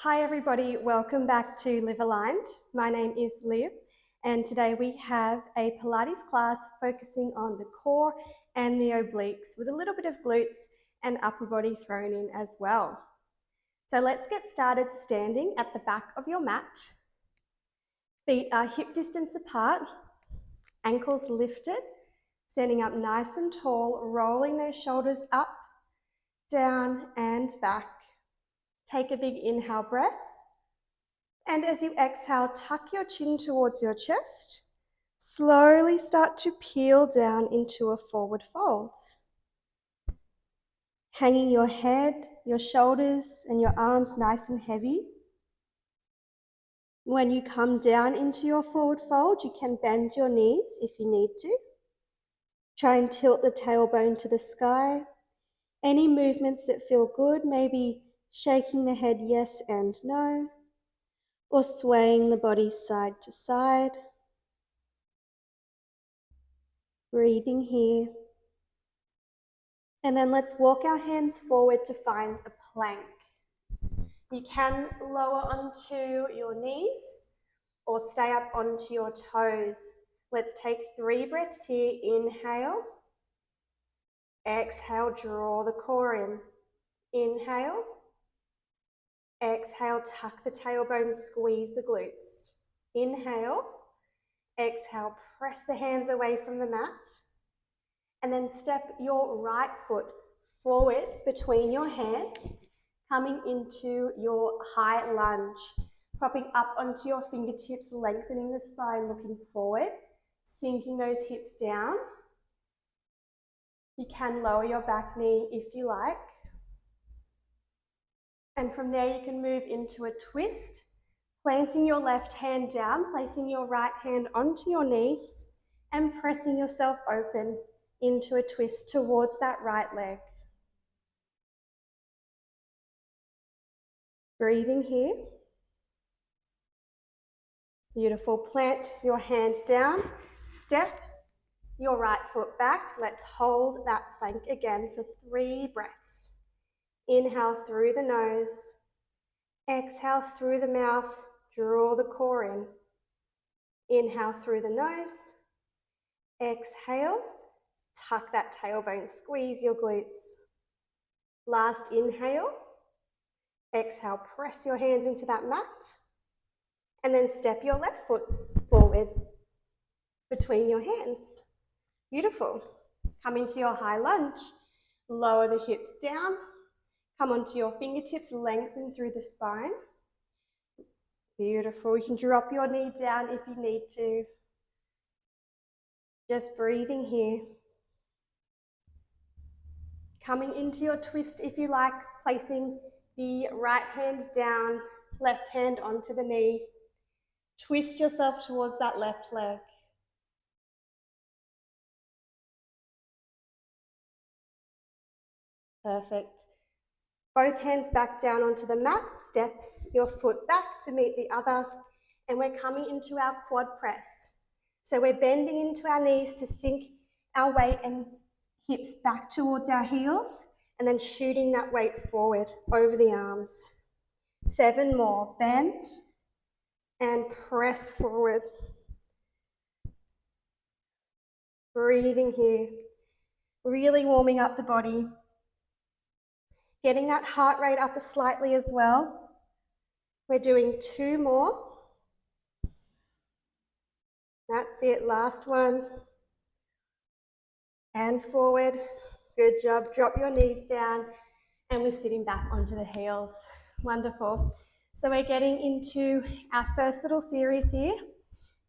Hi everybody, welcome back to Live Aligned. My name is Liv and today we have a Pilates class focusing on the core and the obliques with a little bit of glutes and upper body thrown in as well. So let's get started standing at the back of your mat. Feet are hip distance apart, ankles lifted, standing up nice and tall, rolling those shoulders up, down and back. Take a big inhale breath. And as you exhale, tuck your chin towards your chest. Slowly start to peel down into a forward fold. Hanging your head, your shoulders, and your arms nice and heavy. When you come down into your forward fold, you can bend your knees if you need to. Try and tilt the tailbone to the sky. Any movements that feel good, maybe shaking the head yes and no, or swaying the body side to side. Breathing here. And then let's walk our hands forward to find a plank. You can lower onto your knees or stay up onto your toes. Let's take 3 breaths here. Inhale. Exhale, draw the core in. Inhale. Exhale, tuck the tailbone, squeeze the glutes. Inhale. Exhale, press the hands away from the mat. And then step your right foot forward between your hands, coming into your high lunge. Propping up onto your fingertips, lengthening the spine, looking forward, sinking those hips down. You can lower your back knee if you like. And from there you can move into a twist, planting your left hand down, placing your right hand onto your knee, and pressing yourself open into a twist towards that right leg. Breathing here. Beautiful. Plant your hands down. Step your right foot back. Let's hold that plank again for 3 breaths. Inhale through the nose. Exhale through the mouth. Draw the core in. Inhale through the nose. Exhale. Tuck that tailbone. Squeeze your glutes. Last inhale. Exhale. Press your hands into that mat. And then step your left foot forward between your hands. Beautiful. Come into your high lunge. Lower the hips down. Come onto your fingertips, lengthen through the spine. Beautiful. You can drop your knee down if you need to. Just breathing here. Coming into your twist if you like, placing the right hand down, left hand onto the knee. Twist yourself towards that left leg. Perfect. Both hands back down onto the mat. Step your foot back to meet the other. And we're coming into our quad press. So we're bending into our knees to sink our weight and hips back towards our heels, and then shooting that weight forward over the arms. 7 more. Bend and press forward. Breathing here. Really warming up the body. Getting that heart rate up slightly as well. We're doing 2 more. That's it, last one. And forward. Good job. Drop your knees down. And we're sitting back onto the heels. Wonderful. So we're getting into our first little series here.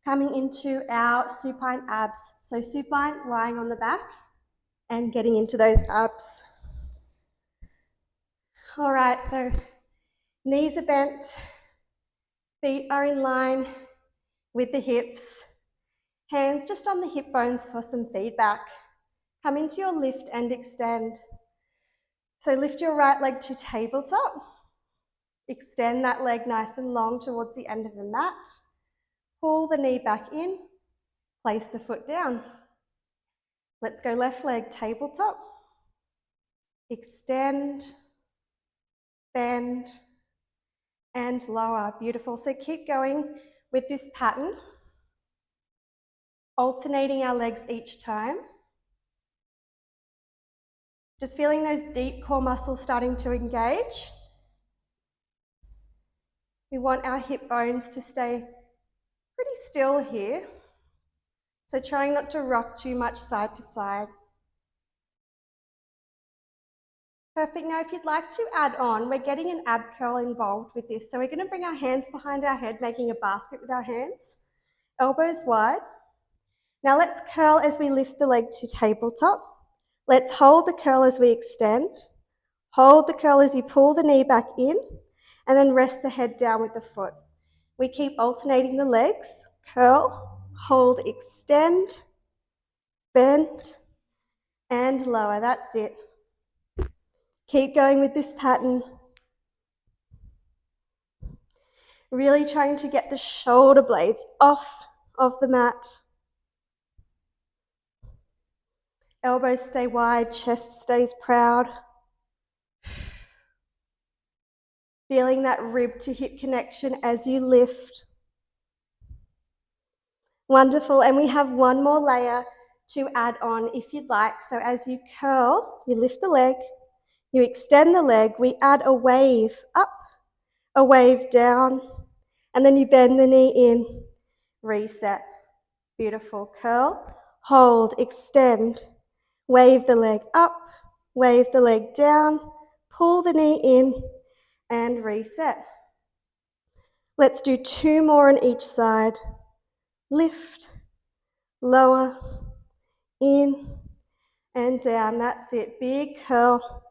Coming into our supine abs. So supine, lying on the back and getting into those abs. All right, so knees are bent. Feet are in line with the hips. Hands just on the hip bones for some feedback. Come into your lift and extend. So lift your right leg to tabletop. Extend that leg nice and long towards the end of the mat. Pull the knee back in. Place the foot down. Let's go left leg, tabletop. Extend, bend, and lower. Beautiful. So keep going with this pattern, alternating our legs each time. Just feeling those deep core muscles starting to engage. We want our hip bones to stay pretty still here. So trying not to rock too much side to side. Perfect. Now if you'd like to add on, we're getting an ab curl involved with this. So we're going to bring our hands behind our head, making a basket with our hands. Elbows wide. Now let's curl as we lift the leg to tabletop. Let's hold the curl as we extend. Hold the curl as you pull the knee back in, and then rest the head down with the foot. We keep alternating the legs. Curl, hold, extend, bend, and lower. That's it. Keep going with this pattern. Really trying to get the shoulder blades off of the mat. Elbows stay wide, chest stays proud. Feeling that rib to hip connection as you lift. Wonderful, and we have one more layer to add on if you'd like. So as you curl, you lift the leg, you extend the leg, we add a wave up, a wave down, and then you bend the knee in, reset. Beautiful. Curl, hold, extend, wave the leg up, wave the leg down, pull the knee in, and reset. Let's do 2 more on each side. Lift, lower, in, and down. That's it. Big curl,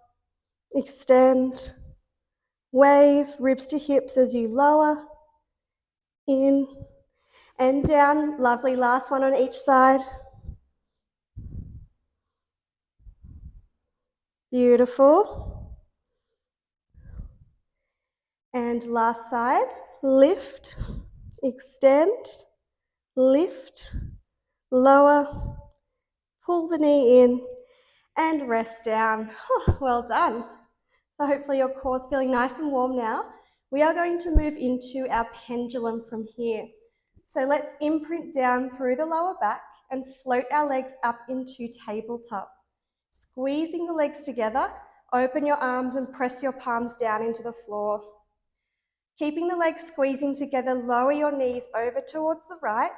extend, wave, ribs to hips as you lower, in, and down. Lovely. Last one on each side. Beautiful. And last side. Lift, extend, lift, lower, pull the knee in, and rest down. Well done. So hopefully your core's feeling nice and warm now. We are going to move into our pendulum from here. So let's imprint down through the lower back and float our legs up into tabletop. Squeezing the legs together, open your arms and press your palms down into the floor. Keeping the legs squeezing together, lower your knees over towards the right.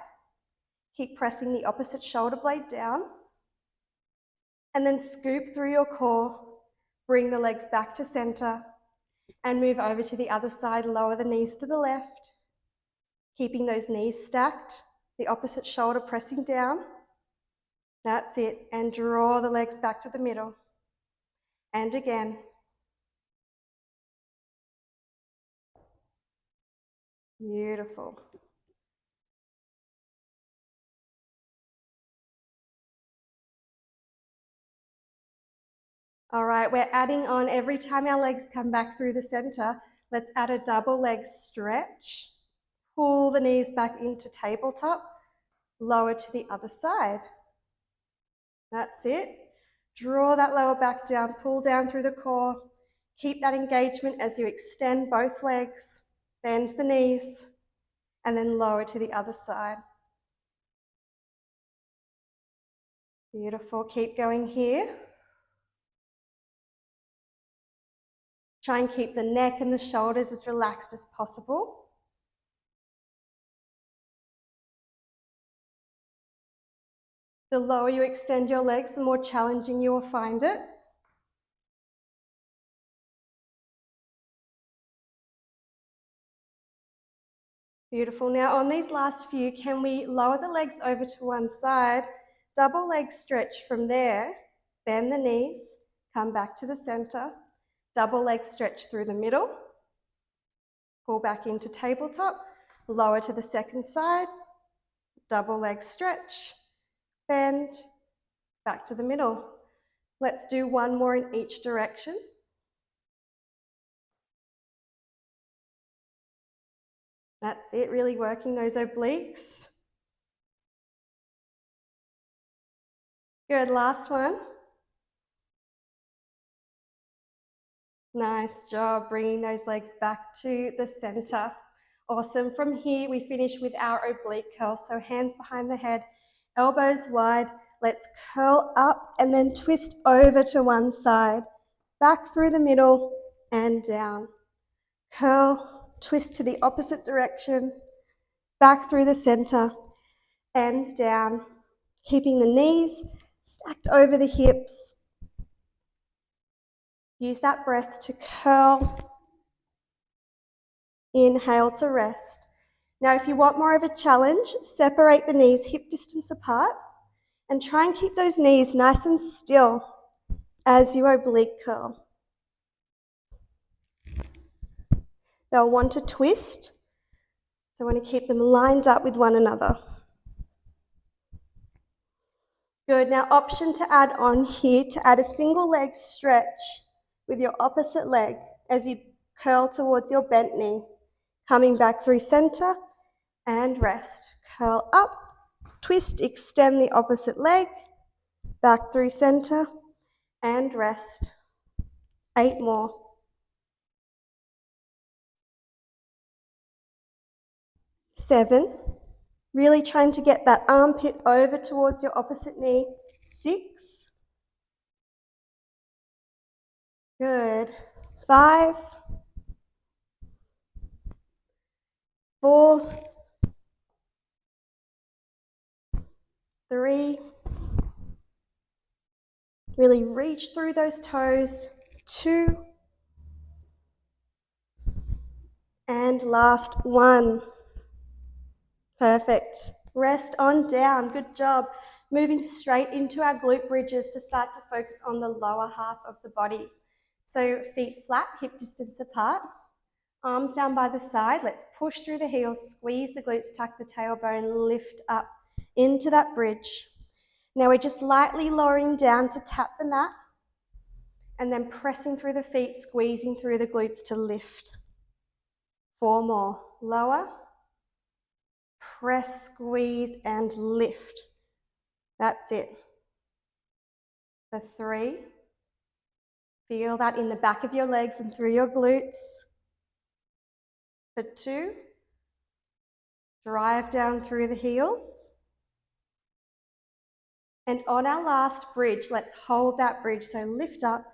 Keep pressing the opposite shoulder blade down. And then scoop through your core, bring the legs back to center, and move over to the other side, lower the knees to the left. Keeping those knees stacked, the opposite shoulder pressing down. That's it, and draw the legs back to the middle. And again. Beautiful. All right, we're adding on every time our legs come back through the center. Let's add a double leg stretch. Pull the knees back into tabletop. Lower to the other side. That's it. Draw that lower back down, pull down through the core. Keep that engagement as you extend both legs, bend the knees, and then lower to the other side. Beautiful. Keep going here. Try and keep the neck and the shoulders as relaxed as possible. The lower you extend your legs, the more challenging you will find it. Beautiful. Now on these last few, can we lower the legs over to one side, double leg stretch from there, bend the knees, come back to the center, double leg stretch through the middle, pull back into tabletop, lower to the second side, double leg stretch, bend, back to the middle. Let's do one more in each direction. That's it, really working those obliques. Good, last one. Nice job bringing those legs back to the center. Awesome. From here, we finish with our oblique curl. So hands behind the head, elbows wide. Let's curl up and then twist over to one side. Back through the middle and down. Curl, twist to the opposite direction. Back through the center and down. Keeping the knees stacked over the hips. Use that breath to curl. Inhale to rest. Now, if you want more of a challenge, separate the knees hip distance apart and try and keep those knees nice and still as you oblique curl. They'll want to twist, so I want to keep them lined up with one another. Good. Now, option to add on here, to add a single leg stretch with your opposite leg as you curl towards your bent knee. Coming back through center and rest. Curl up, twist, extend the opposite leg, back through center and rest. 8 more. 7. Really trying to get that armpit over towards your opposite knee. 6. Good. 5. 4. 3. Really reach through those toes. 2. And last 1. Perfect. Rest on down. Good job. Moving straight into our glute bridges to start to focus on the lower half of the body. So feet flat, hip distance apart. Arms down by the side. Let's push through the heels, squeeze the glutes, tuck the tailbone, lift up into that bridge. Now we're just lightly lowering down to tap the mat and then pressing through the feet, squeezing through the glutes to lift. 4 more. Lower. Press, squeeze, and lift. That's it. For 3. Feel that in the back of your legs and through your glutes. For 2. Drive down through the heels. And on our last bridge, let's hold that bridge. So lift up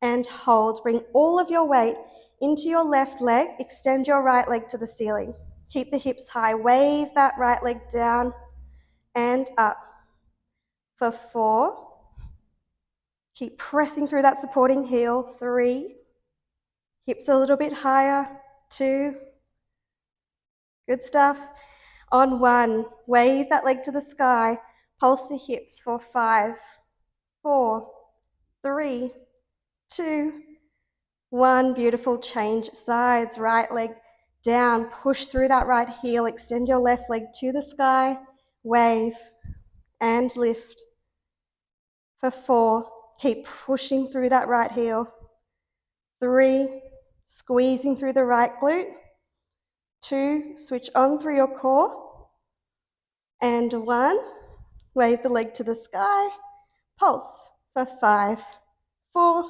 and hold. Bring all of your weight into your left leg. Extend your right leg to the ceiling. Keep the hips high. Wave that right leg down and up. For 4. Keep pressing through that supporting heel. 3. Hips a little bit higher. 2. Good stuff. On 1. Wave that leg to the sky. Pulse the hips for 5, 4, 3, 2, 1. Beautiful. Change sides. Right leg down. Push through that right heel. Extend your left leg to the sky. Wave and lift. For 4. Keep pushing through that right heel. 3. Squeezing through the right glute. 2. Switch on through your core. And 1. Wave the leg to the sky. Pulse for 5, 4,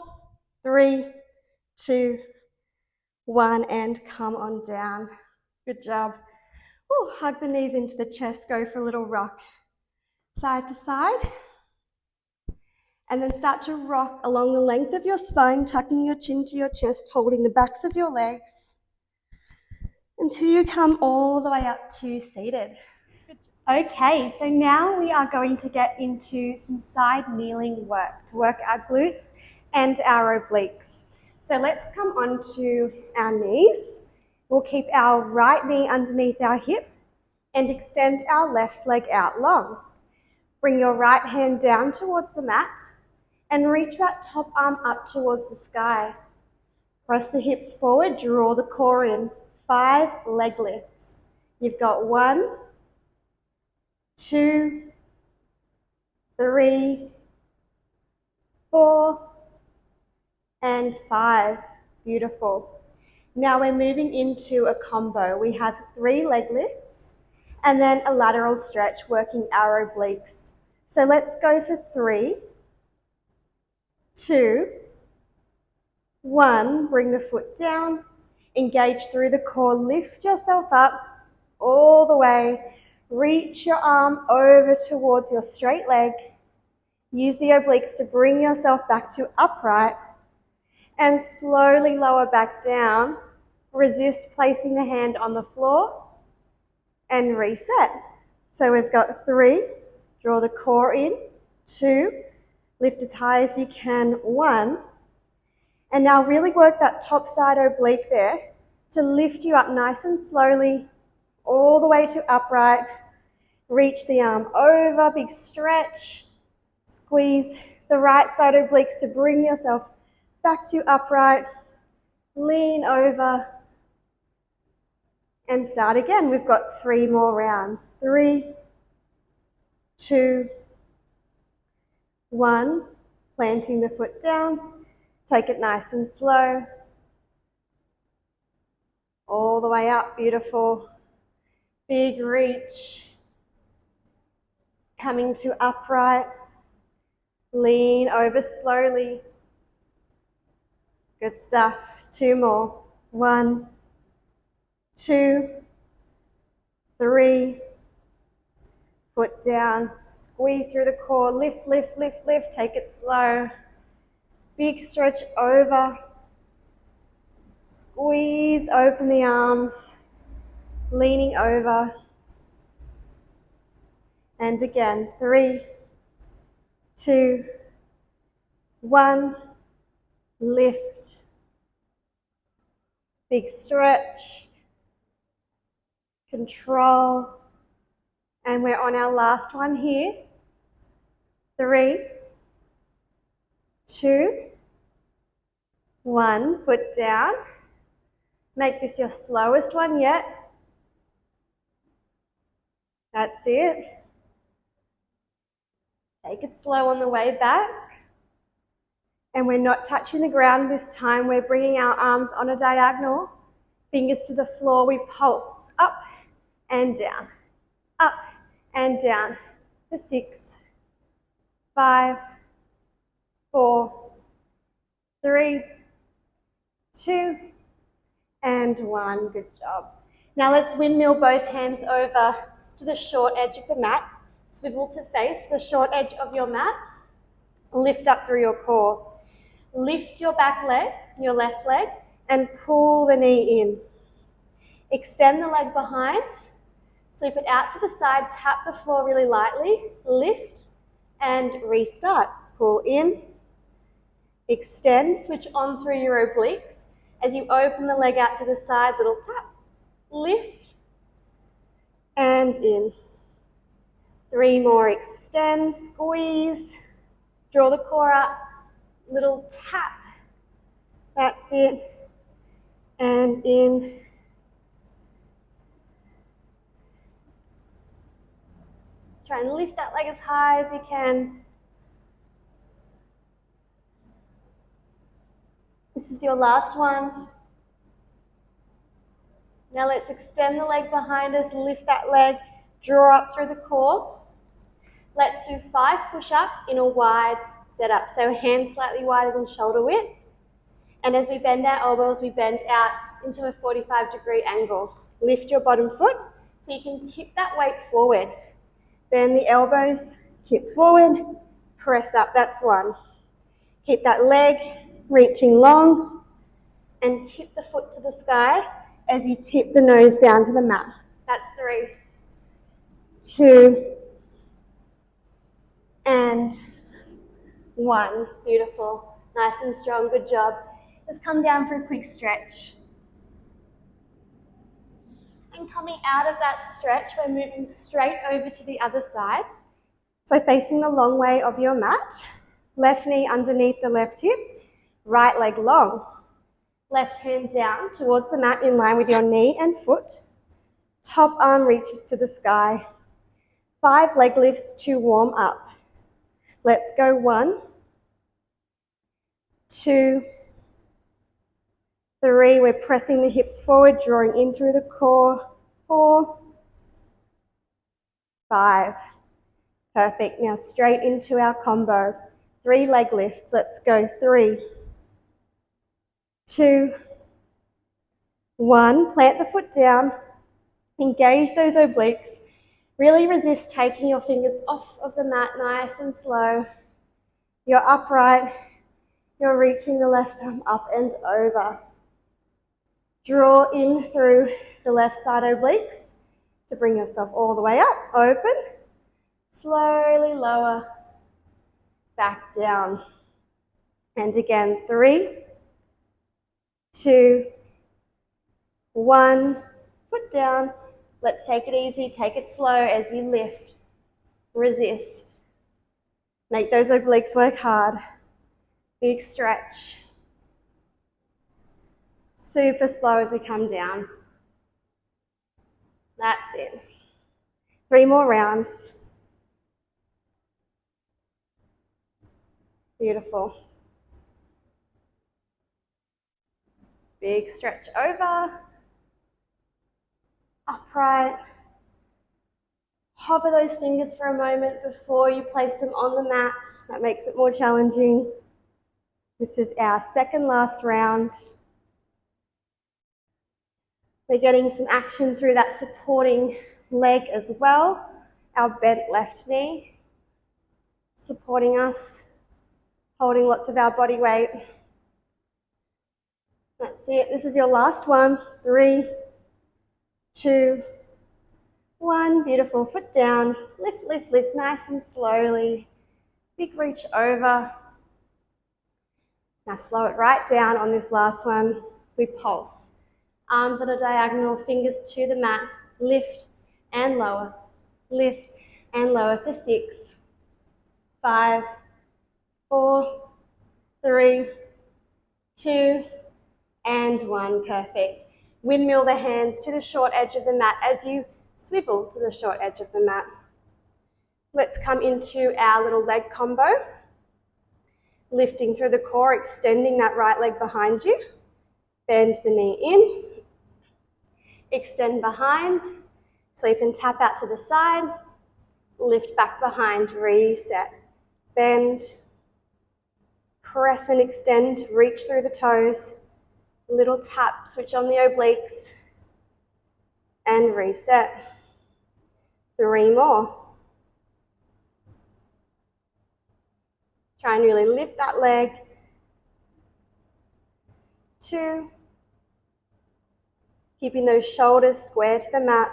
3, 2, 1, and come on down. Good job. Ooh, hug the knees into the chest, go for a little rock. Side to side. And then start to rock along the length of your spine, tucking your chin to your chest, holding the backs of your legs until you come all the way up to seated. Okay, so now we are going to get into some side kneeling work to work our glutes and our obliques. So let's come onto our knees. We'll keep our right knee underneath our hip and extend our left leg out long. Bring your right hand down towards the mat and reach that top arm up towards the sky. Press the hips forward, draw the core in. 5 leg lifts. You've got 1, 2, 3, 4, and 5. Beautiful. Now we're moving into a combo. We have 3 leg lifts and then a lateral stretch working our obliques. So let's go for 3, 2, 1, bring the foot down, engage through the core, lift yourself up all the way, reach your arm over towards your straight leg, use the obliques to bring yourself back to upright, and slowly lower back down. Resist placing the hand on the floor and reset. So we've got 3, draw the core in, 2, lift as high as you can, 1, and now really work that top side oblique there to lift you up nice and slowly all the way to upright. Reach the arm over, big stretch, squeeze the right side obliques to bring yourself back to upright, lean over, and start again. We've got 3 more rounds. 3, 2, 1, planting the foot down, take it nice and slow, all the way up, beautiful, big reach, coming to upright, lean over slowly, good stuff, 2 more, 1, 2, 3, foot down, squeeze through the core, lift, lift, lift, lift, take it slow, big stretch over, squeeze, open the arms, leaning over, and again, 3, 2, 1, lift, big stretch, control, and we're on our last one here. 3, 2, 1, foot down. Make this your slowest one yet. That's it. Take it slow on the way back. And we're not touching the ground this time. We're bringing our arms on a diagonal, fingers to the floor. We pulse up and down, up and down for 6, 5, 4, 3, 2, and 1. Good job. Now let's windmill both hands over to the short edge of the mat. Swivel to face the short edge of your mat. Lift up through your core. Lift your back leg, your left leg, and pull the knee in. Extend the leg behind. Sweep it out to the side. Tap the floor really lightly. Lift and restart. Pull in. Extend. Switch on through your obliques. As you open the leg out to the side, little tap. Lift and in. 3 more. Extend, squeeze, draw the core up, little tap. That's it. And in. Try and lift that leg as high as you can. This is your last one. Now let's extend the leg behind us, lift that leg, draw up through the core. Let's do 5 push-ups in a wide setup. So hands slightly wider than shoulder width. And as we bend our elbows, we bend out into a 45-degree angle. Lift your bottom foot so you can tip that weight forward. Bend the elbows, tip forward, press up. That's 1. Keep that leg reaching long and tip the foot to the sky as you tip the nose down to the mat. That's 3, 2, and 1. Beautiful. Nice and strong. Good job. Just come down for a quick stretch. And coming out of that stretch, we're moving straight over to the other side. So facing the long way of your mat, left knee underneath the left hip, right leg long. Left hand down towards the mat in line with your knee and foot. Top arm reaches to the sky. 5 leg lifts to warm up. Let's go. 1, 2, 3. We're pressing the hips forward, drawing in through the core. 4, 5. Perfect. Now straight into our combo. 3 leg lifts. Let's go. 3, 2, 1. Plant the foot down. Engage those obliques. Really resist taking your fingers off of the mat, nice and slow. You're upright. You're reaching the left arm up and over. Draw in through the left side obliques to bring yourself all the way up. Open. Slowly lower. Back down. And again, 3, 2, 1. Foot down. Let's take it easy. Take it slow as you lift. Resist. Make those obliques work hard. Big stretch. Super slow as we come down. That's it. 3 more rounds. Beautiful. Big stretch over. Upright. Hover those fingers for a moment before you place them on the mat. That makes it more challenging. This is our second last round. We're getting some action through that supporting leg as well. Our bent left knee supporting us, holding lots of our body weight. That's it. This is your last one. 3, 2, 1. Beautiful. Foot down. Lift, lift, lift. Nice and slowly. Big reach over. Now slow it right down on this last one. We pulse. Arms on a diagonal, fingers to the mat. Lift and lower. Lift and lower for 6, 5, 4, 3, 2, and 1. Perfect. Windmill the hands to the short edge of the mat as you swivel to the short edge of the mat. Let's come into our little leg combo. Lifting through the core, extending that right leg behind you. Bend the knee in. Extend behind. Sweep and tap out to the side. Lift back behind, reset. Bend. Press and extend, reach through the toes. Little tap, switch on the obliques. And reset. 3 more. Try and really lift that leg. 2. Keeping those shoulders square to the mat.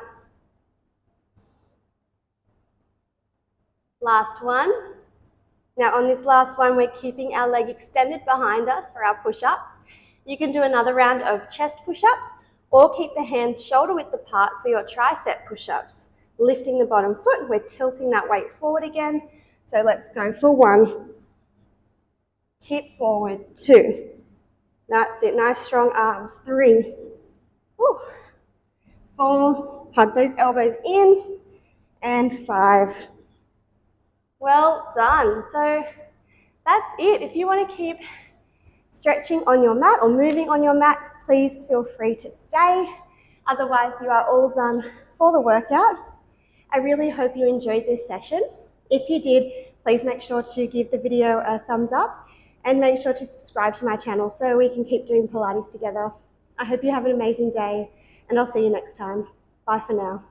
Last one. Now on this last one, we're keeping our leg extended behind us for our push-ups. You can do another round of chest push-ups or keep the hands shoulder width apart for your tricep push-ups. Lifting the bottom foot, we're tilting that weight forward again. So let's go for 1. Tip forward, 2. That's it, nice strong arms. 3. Woo. 4. Hug those elbows in. And 5. Well done. So that's it. If you want to keep stretching on your mat or moving on your mat, please feel free to stay. Otherwise, you are all done for the workout. I really hope you enjoyed this session. If you did, please make sure to give the video a thumbs up and make sure to subscribe to my channel so we can keep doing Pilates together. I hope you have an amazing day and I'll see you next time. Bye for now.